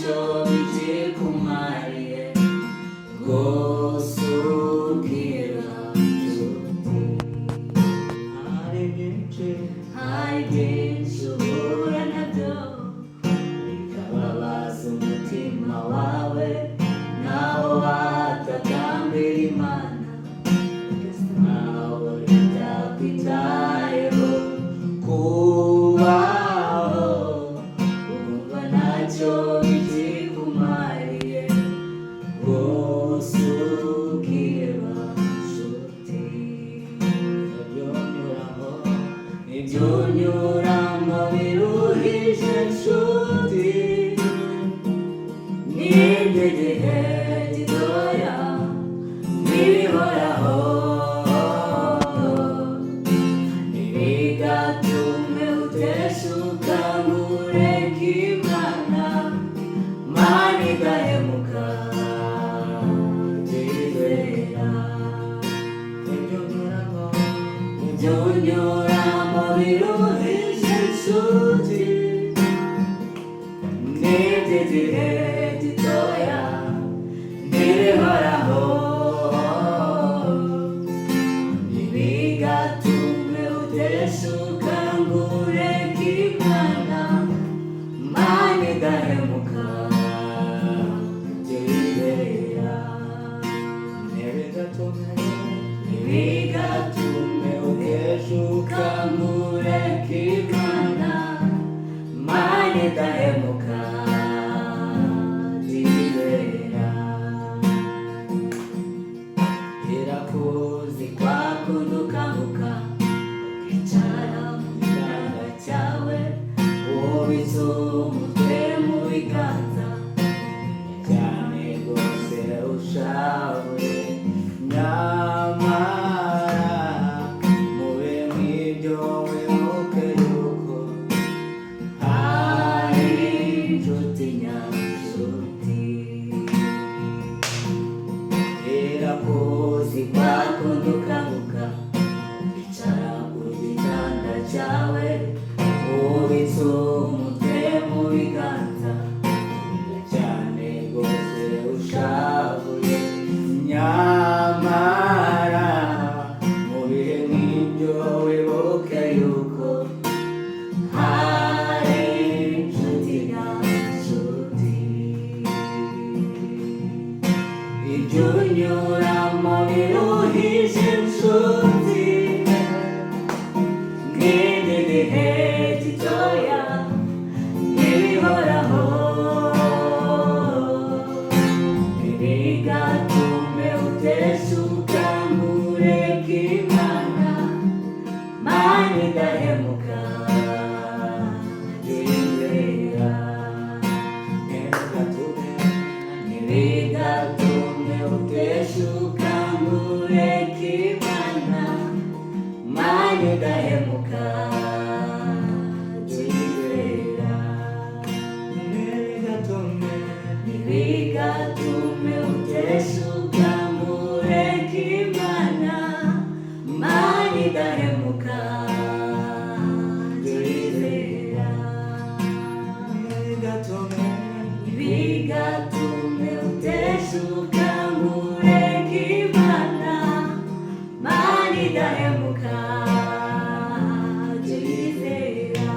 ntacyo bikikumariye rwose ubwira inshuti. Hari byinshi uhura nabyo bikababaza umutima wawe, naho watakambira Imana nkaho itakwitayeho. Kubaho wumva ntacyo bikikumariye rwose ubwira inshuti. Ibyo unyuramo biruhije inshuti, n'iby'igihe gitoya ntibihoraho, ntibigatume uteshuka ngo ureke Imana. Mana idahemuka tuyizera. Ibyo unyuramo biruhije inshuti, n'iby'igihe gitoya ntibihoraho, ntibigatume uteshuka ngo ureke Imana. Mana idahemuka tuyizera. Ntibigatume uteshuka ngo ureke Imana. Mana idahemuka tuyizera. Irakuzi kwakundi ukanguka ukicara mu gitanda cyawe, ubitse umutwe mu biganza cyane rwose ushavuye. Nyamara mu bihe nk'ibyo wibuke yuko hari inshuti nyanshuti. Irakuzi kwakundi ukanguka ukicara ku gitanda cyawe, ubitse umutwe mu biganza cyane rwose ushavuye. Nyamara mu bihe nk'ibyo wibuke yuko hari inshuti nyanshuti. Ibyo unyuramo biruhije inshuti, n'iby'igihe gitoya ntibihoraho, ntibigatume uteshuka ngo ureke Imana. Mana idahemuka tuyizera. Ntibigatume uteshuka ngo ureke Imana. Mana idahemuka tuyizera. Ntibigatume uteshuka ngo ureke Imana. Mana idahemuka tuyizera. Ntibigatume uteshuka ngo ureke Imana. Mana idahemuka tuyizera.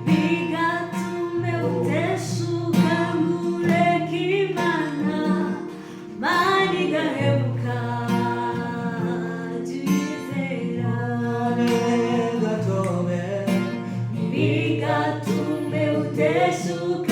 Ntibigatume uteshuka ngo ureke Imana. Mana idahemuka tuyizera. Ntibigatume uteshuka